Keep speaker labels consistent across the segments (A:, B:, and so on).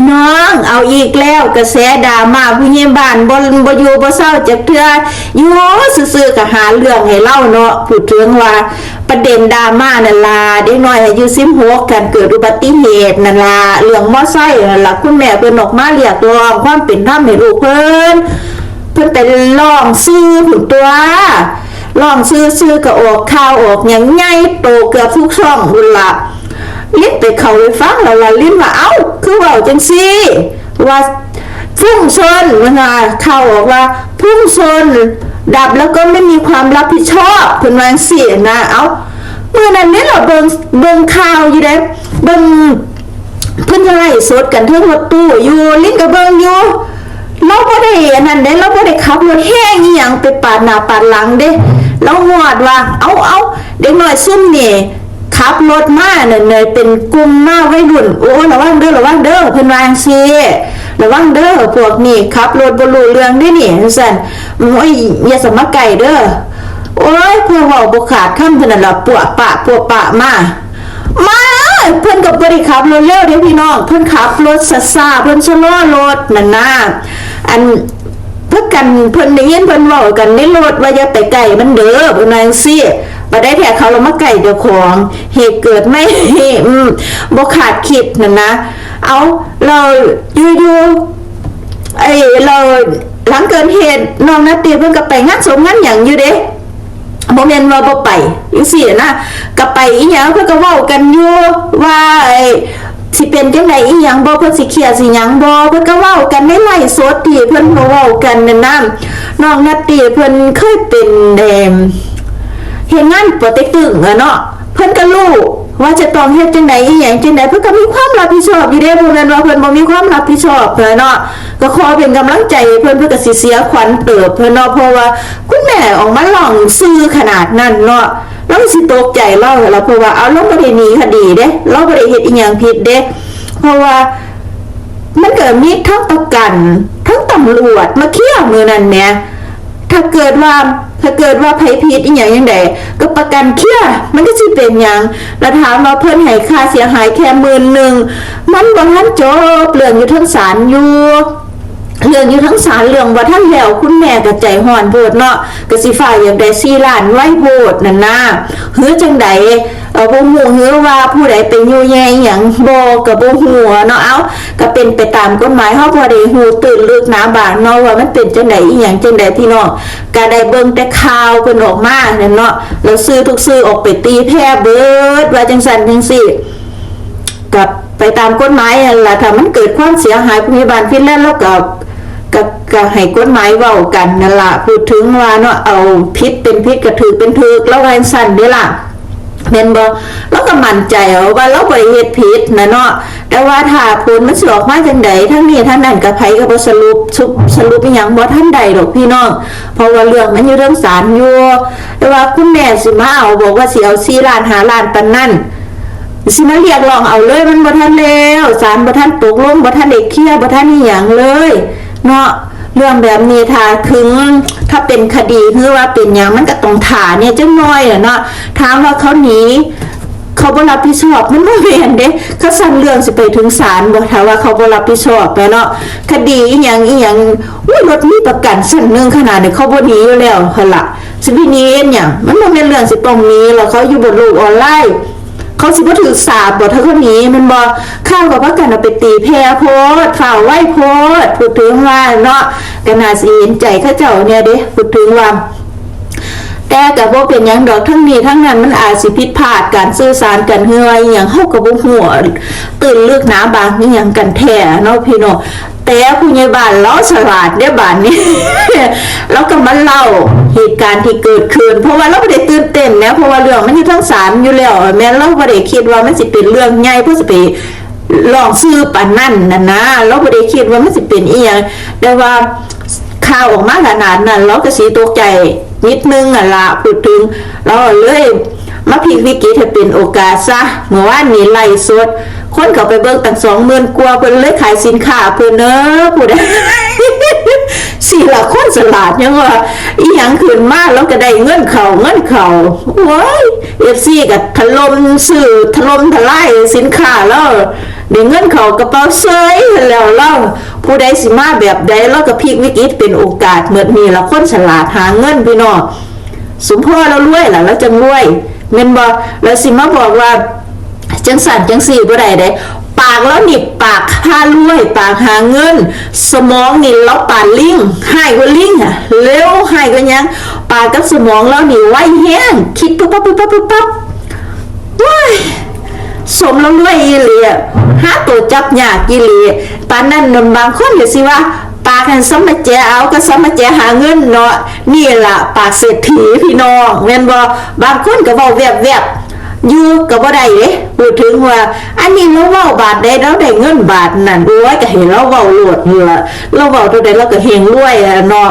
A: พี่น้องเอาอีกแล้วกระแสดราม่าผู้ใหญ่บ้านบ่อยู่บ่เศร้าจักเทื่ออยู่ซื่อๆก็หาเรื่องให้เล่าเนาะพูดถึงว่าประเด็นดราม่านั่นล่ะเด็กน้อยอายุ16กันเกิดอุบัติเหตุนั่นล่ะเรื่องมอไซค์นั่นล่ะคุณแม่เพิ่นออกมาเรียกร้องความเป็นธรรมให้ลูกเพิ่นไปร้องซื้อผู้ตัวร้องซื้อก็ออกข่าวออกหยังใหญ่โตเกือบทุกช่องพุ่นล่ะลิ้นไปเข้าไปฟังแล้วล่ะลิ้นว่าเอ้าคือเว้าจังซี่ว่าพุ่งชนว่าข่าวออกว่าพุ่งชนดับแล้วก็ไม่มีความรับผิดชอบเพิ่นว่าจังซี่นะเอ้าเมื่อนั้นนี่เราเบิ่งข่าวอยู่เด้เบิ่งเพิ่นไล่สดกันเทิงรถตู้อยู่ลิ้นก็เบิ่งอยู่เราบ่ได้อันนั้นเด้เราบ่ได้ขับรถแห้งอีหยังไปปาดหน้าปาดหลังเด้เราฮอดว่าเอาเด็กน้อยซุ่มนี่ขับรถมาเนี่ยเป็นกลุ่มมาวัยรุ่นโอ้ระวังเด้อเพิ่นว่าจังซี่ระวังเด้อพวกนี้ขับรถบ่รู้เรื่องเด้นี่ซั่นโอ้ยอย่าสมาไก่เด้อโอ้ยเพิ่นเว้าบ่ขาดคำเพิ่นน่ะล่ะปัวปะมาเพิ่นก็บ่ได้ขับรถเร็วเด้พี่น้องเพิ่นขับรถซ่าๆเพิ่นชะลอรถนั่นน่ะอันเพิ่นได้ยินเพิ่นเว้ากันในรถว่าอย่าไปใกล้มันเด้อเพิ่นว่าจังซี่บ่ได้แท้เขาเรามาไก่เจ้าของเหตุเกิดไม่บ่ขาดคิดนั่นนะเอาเราอยู่เราหลังเกิดเหตุน้องนาตีเพิ่นก็ไปงานศพงานหยังอยู่เด้บ่แม่นว่าบ่ไปจังซี่นะก็ไปอีหยังเพิ่นก็เว้ากันอยู่ว่าสิเป็นจังได๋อีหยังบ่เพิ่นสิเครียดสิหยังบ่เพิ่นก็เว้ากันในไลฟ์สดที่เพิ่นเว้ากันนั่นน่ะน้องนาตีเพิ่นเคยเป็นเฮ็ดงานโปรเต็กตึงเนาะเพิ่นก็รู้ว่าจะต้องเฮ็ดจังได๋อีหยังจังได๋เพิ่นก็มีความรับผิดชอบอยู่เด้บ่แม่นว่าเพิ่นบ่มีความรับผิดชอบเนาะก็ขอเป็นกำลังใจเพิ่นก็สิเสียขวัญเติบเพิ่นเนาะเพราะว่าคุณแม่ออกมาร้องซื่อขนาดนั้นเนาะเราสิตกใจเราเพราะว่าเอาเราบ่ได้หนีคดีเด้เราบ่ได้เฮ็ดอีหยังผิดเด้เพราะว่ามันก็มีทั้งประกันทั้งตำรวจมาเคลียร์มื้อนั้นแหมถ้าเกิดว่าไผผิดอีหยังจังได๋ก็ประกันเคลียร์มันก็สิเป็นหยังแล้วถามว่าเพิ่นให้ค่าเสียหายแค่10,000มันบ่ทันจบเรื่องอยู่ทั้งศาลอยู่เรื่องว่าท่านแล้วคุณแม่ก็ใจฮ้อนโพดเนาะก็สิฝ่ายอยากได้4ล้านไว้โพดนั่นน่ะหือจังได๋บ่ฮู้หือว่าผู้ใดไปยู่แย่อีหยังบ่ก็บ่ฮู้เนาะเอาก็เป็นไปตามกฎหมายเฮาบ่ได้ฮู้ตื่นลึกหนาบางเนาะว่ามันเป็นจังได๋อีหยังจังได๋พี่น้องก็ได้เบิ่งแต่ข่าวเพิ่นออกมานั่นเนาะแล้วซื้อทุกซื้อออกไปตีแพ้เบิดว่าจังซั่นจังซี่ก็ไปตามกฎหมายนั่นล่ะถ้ามันเกิดความเสียหายผู้ใหญ่บ้านฟินแลนด์แล้วก็ให้กฎหมายเว้ากันนั่นล่ะพูดถึงว่าเนาะเอาผิดเป็นผิดก็ถูกเป็นถูกแล้วว่าซั่นเด้ล่ะแม่นบ่เราก็มั่นใจว่าเราบ่ได้เฮ็ดผิดนะเนาะแต่ว่าถ้าผลมันสิออกมาจังได๋ทั้งนี้ทั้งนั้นก็ไผก็บ่สรุปอีหยังบ่ทันใดดอกพี่น้องเพราะว่าเรื่องมันอยู่เรื่องศาลอยู่แต่ว่าคุณแม่สิมาเอาบอกว่าสิเอา4ล้าน5ล้านปานนั้นสิมาเรียกร้องเอาเลยมันบ่ทันแล้วศาลบ่ทันตกลงบ่ทันได้เคลียร์บ่ทันอีหยังเลยเนาะเรื่องแบบนี้ถ้าเป็นคดีหรือว่าเป็นหยังมันก็ต้องถาเนี่ยจังน้อยเนาะถามว่าเขาหนีเขาบ่รับผิดชอบมันบ่แม่นเด้เขาสั่งเรื่องสิไปถึงศาลบ่ถ้าว่าเขาบ่รับผิดชอบเนาะคดีอีหยังรถมีประกันชั้นนึงขนาดนี้เขาบ่หนีอยู่แล้วหั่นล่ะสิไปหนีหยังมันบ่แม่นเรื่องสิต้องหนีแล้วเขาอยู่บนโลกออนไลน์เขาสิบ่ถือสาบบ่ถ้าเขาหนีมันบ่ข้าวกับว่ากันเอาไปตีแพ้โพดฝ่าไว้โพดพูดถึงว่าเนาะก็น่าสิเห็นใจเขาเจ้าเนี่ยเด้พูดถึงว่าแต่ก็บ่เป็นหยังดอกทั้งนี้ทั้งนั้นมันอาจสิผิดพลาดการสื่อสารกันเฮืออีหยังเฮาก็บ่ฮู้ตื่นลึกหนาบางอีหยังกันแท้เนาะพี่น้องแต่ผู้ใหญ่บ้านเราฉลาดเด้บ้านนี้ แล้วก็มาเล่าเหตุการณ์ที่เกิดขึ้นเพราะว่าเราบ่ได้ตื่นเต้นนะเพราะว่าเรื่องมันอยู่ทั้งศาลอยู่แล้วแม่เราบ่ได้คิดว่ามันสิเป็นเรื่องใหญ่เพื่อสิไปลองซื้อปานนั้นน่ะนะเราบ่ได้คิดว่ามันสิเป็นอีหยังแต่ว่าข่าวออกมาขนาดนั้นเราก็สิตกใจนิดนึงล่ะพูดถึงเราเลยมาพลิกวิกฤตให้เป็นโอกาสซะเมื่อวานนี้ไล่สดคนเข้าไปเบิ่งตั้ง 20,000 กว่าเพิ่นเลยขายสินค้าเพิ่นผู้ใด สี่ละคนสลาดยังว่าอีหยังขึ้นมาแล้วก็ได้เงินเขาโอ้ยFCก็ถล่มซื้อถล่มทลายสินค้าแล้วได้เงินเขากระเป๋าเซยแล้วเล่าผู้ใดสิมาแบบใดแล้วก็พลิกวิกฤตเป็นโอกาสเหมือนมีละคนฉลาดหาเงินพี่น้องสมพ่อเรารวยล่ะแล้วจังรวยแม่นบ่แล้วสิมาบอกว่าจังสั่นจังสี่บ่ได้เด้ปากแล้วนี่ปากหารวยปากหาเงินสมองนี่เราปานลิงให้กว่าลิงอ่ะเร็วให้กว่ายังปากกับสมองเรานี่ไวแฮงคิดปั๊บว้ายสมแล้วรวยอีหลีหาตัวจับยากอีหลีปานนั้นบางคนก็สิว่าปากหันสมแจเอาก็สมแจหาเงินเนาะนี่ล่ะปากเศรษฐีพี่น้องแม่นบ่บางคนก็เว้าแวบอยู่ก็บ่ได้เด้พูดถึงว่าอันนี้เราเว้าบาทได้เราได้เงินบาทนั่นโอ้ยก็เห็นเราเว้าโลดอยู่ล่ะเราเว้าเท่าใดเราก็เฮงรวยเนาะ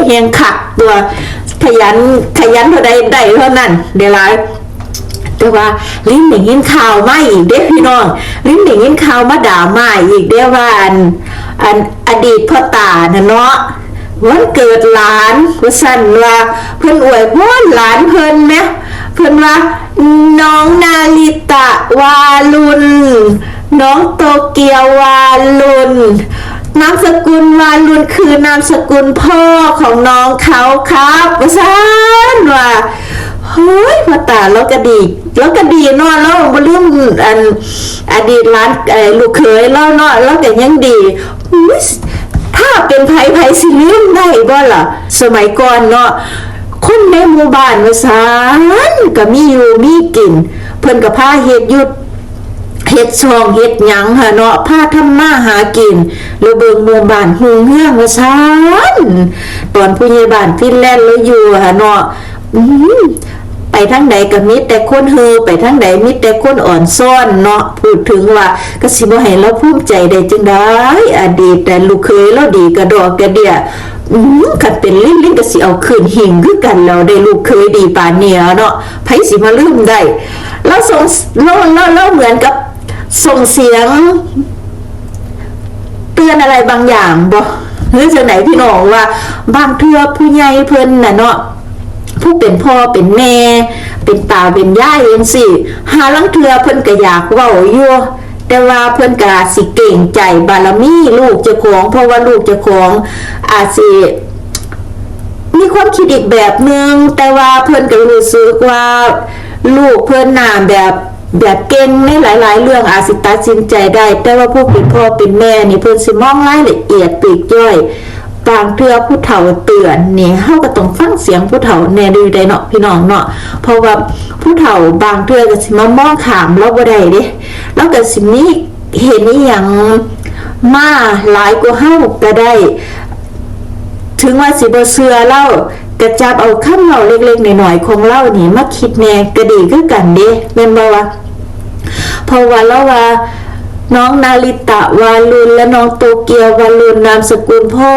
A: เฮงคักตัวขยันเท่าใดได้เท่านั้นเดี๋ยวล่ะแต่ว่าลิ้นได้ยินข่าวมาอีกเด้พี่น้องลิ้นได้ยินข่าวมาด่ามาอีกเด้ว่าอันอดีตพ่อตาน่ะเนาะวันเกิดหลานว่าสั่นว่าเพิ่นอวยพรหลานเพิ่นแหมเพิ่นว่าน้องนาลิตะวาลุนน้องโตเกียววาลุนนามสกุลวาลุนคือนามสกุลพ่อของน้องเขาครับว่าสั่นว่าเฮ้ยพ่อตาแล้วก็ดีเนาะแล้วบ่ลืมอดีตหลานลูกเขยแล้วเนาะแล้วก็ยังดีถ้าเป็นไผสิลืมได้บ่ล่ะสมัยก่อนเนาะคนในหมู่บ้านว่าซั่นก็มีอยู่มีกินเพิ่นก็พาเฮ็ดหยุดเฮ็ดช่องเฮ็ดหยังหะเนาะพาทำมาหากินแล้วเบิ่งหมู่บ้านฮู้เฮืองว่าซั่นตอนผู้ใหญ่บ้านฟินแลนด์แล้วอยู่หะเนาะไปทางใดก็มีแต่คนเฮอไปทางใดมีแต่คนอ่อนซ่อนเนาะพูดถึงว่าก็สิบ่ให้เราภูมิใจได้จังได๋อดีตแต่ลูกเคยเราดีกระดอกกระเดี่ยคันเป็นลิ้นก็สิเอาคืนหิ่งคือกันแล้วได้ลูกเคยดีปานนี้เนาะไผสิมาลืมได้แล้วส่งเราเหมือนกับส่งเสียงเตือนอะไรบางอย่างบ่หรือจังไหนพี่น้องว่าบางเทื่อผู้ใหญ่เพิ่นน่ะเนาะผู้เป็นพ่อเป็นแม่เป็นตาเป็นยายเองสิหาลังเทื่อเพิ่นก็อยากเว้าอยู่แต่ว่าเพิ่นก็สิเก่งใจบารมีลูกเจ้าของเพราะว่าลูกเจ้าของอาจสิมีความคิดอีกแบบนึงแต่ว่าเพิ่นก็รู้สึกว่าลูกเพิ่นน่ะแบบเก่งในหลายๆเรื่องอาจสิตัดสินใจได้แต่ว่าผู้เป็นพ่อเป็นแม่นี่เพิ่นสิมองรายละเอียดปลีกย่อยบางเทื่อผู้เฒ่าเตือนนี่เฮาก็ต้องฟังเสียงผู้เฒ่าแน่ดูได้เนาะพี่น้องเนาะเพราะว่าผู้เฒ่าบางเทื่อก็สิมามองข้ามเราบ่ได้เด้แล้วก็สิมีเห็นอีหยังมาหลายกว่าเฮาก็ได้ถึงว่าสิบ่เชื่อเราก็จับเอาคำเว้าเล็กๆน้อยๆของเรานี่มาคิดแน่ก็ดีคือกันเด้แม่นบ่วะเพราะว่าเราว่าน้องนาลิตะวาลุนและน้องโตเกียววาลุนนามสกุลพ่อ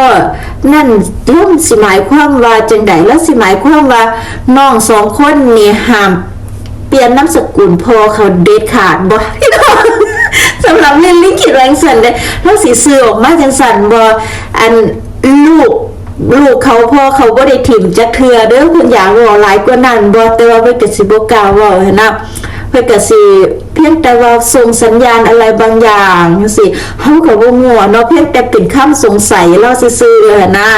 A: นั่นล่มสิหมายความว่าจังไดแล้วสิหมายความว่าน้องสองคนนี่ห้ามเปลี่ยนนามสกุลพ่อเขาเด็ดขาดบ่พี่น้องสำหรับลิ้นคิดแรงสั่นเลยแล้วสิซื้อออกมาจังสั่นบ่อันลูกเขาพ่อเขาบ่ได้ถิ่มจักเทื่อเด้อคุณอยากเว้าหลายกว่านั้นบ่แต่ว่าเพิ่นก็สิบ่กล้าเว้าหั่นนะเพื่อก็สิเพียงแต่ว่าส่งสัญญาณอะไรบางอย่างจังซี่เฮาก็บ่งัวเนาะเพียงแต่เป็นคำสงสัยเราซื่อๆนะ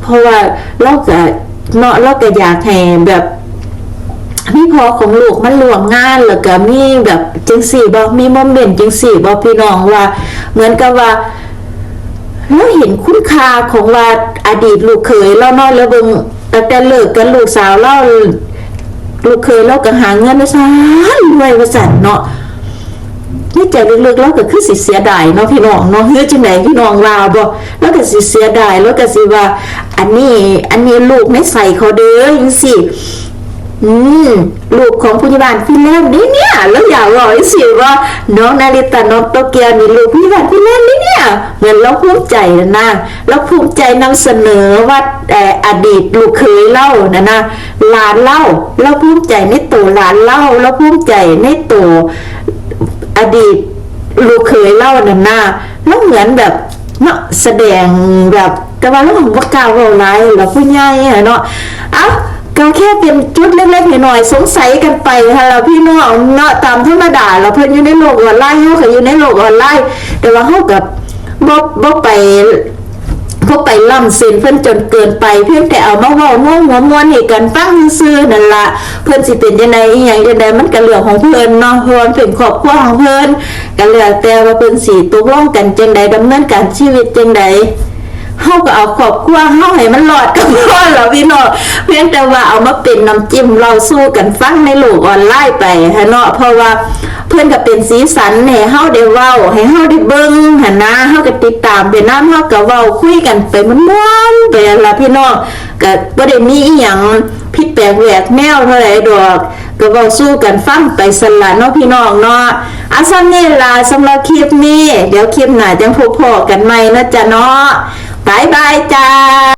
A: เพราะว่าเราก็เนาะเราก็อยากให้แบบมีพ่อของลูกมันร่วมงานแล้วก็มีแบบจังซี่บ่มีโมเมนต์จังซี่บ่พี่น้องว่าเหมือนกับว่าเราเห็นคุณค่าของว่าอดีตลูกเขยเราเนาะแล้วเบิ่งตั้งแต่เลิกกันลูกสาวเราลูกเคยเราก็หาเงินได้ซ่านรวยว่าซั่นเนาะนี่ใจลึกๆเราก็คือสิเสียดายเนาะพี่น้องเนาะเฮ็ดจังได๋พี่น้องว่าบ่แล้วก็สิเสียดายแล้วก็สิว่าอันนี้ลูกไม่ใส่เขาเด้อจังซี่ลูกของผู้ใหญ่บ้านฟินแลนด์นี่เนี่ยแล้วอยากบอกสิว่าน้องนาริตะน้องโตเกียวนี่ลูกผู้ใหญ่บ้านฟินแลนด์นี่เนี่ยเหมือนเราภูมิใจนะเราภูมิใจนำเสนอว่าอดีตลูกเคยเล่านะหลานเล่าเราภูมิใจในตัวหลานเล่าเราภูมิใจในตัวอดีตลูกเคยเล่านะแล้วเหมือนแบบ เนาะแสดงแบบแต่ว่าเราบ่กล้าเว้าหลายแล้วผู้ใหญ่เนาะเอ้าก็แค่เป็นจุดเล็กๆน้อยๆสงสัยกันไปค่ะเราพี่น้องเนาะตามธรรมดาเราเพิ่นอยู่ในโลกออนไลน์เฮาก็อยู่ในโลกออนไลน์แต่ว่าเฮากับบ่ไปล้ำเส้นเพิ่นจนเกินไปเพียงแต่เอามาเว้าม่วนๆให้กันฟังซื่อๆนั่นล่ะเพิ่นสิเป็นจังได๋อีหยังจังได๋มันก็เรื่องของเพิ่นเนาะเพราะมันเป็นครอบครัวของเพิ่นก็แล้วแต่ว่าเพิ่นสิตกลงกันจังได๋ดำเนินการชีวิตจังได๋เฮาก็เอาครอบครัวเฮาให้มันรอดก็พอแล้วพี่น้องเพียงแต่ว่าเอามาเป็นน้ำจิ้มเราสู้กันฟังในโลกออนไลน์ไปฮะเนาะเพราะว่าเพิ่นก็เป็นสีสันให้เฮาได้เว้าให้เฮาได้เบิ่งหั่นนะเฮาก็ติดตามไปนำเฮาก็เว้าคุยกันไปม่วนๆไปล่ะพี่น้องก็บ่ได้มีอีหยังผิดแปลกแหวกแนวเท่าไหร่ดอกก็เว้าสู้กันฟังไปสั่นล่ะเนาะพี่น้องเนาะซั่นนี้ล่ะสำหรับคลิปนี้เดี๋ยวคลิปหน้าจังพบกันใหม่นะจ๊ะเนาะบ๊ายบายจ้า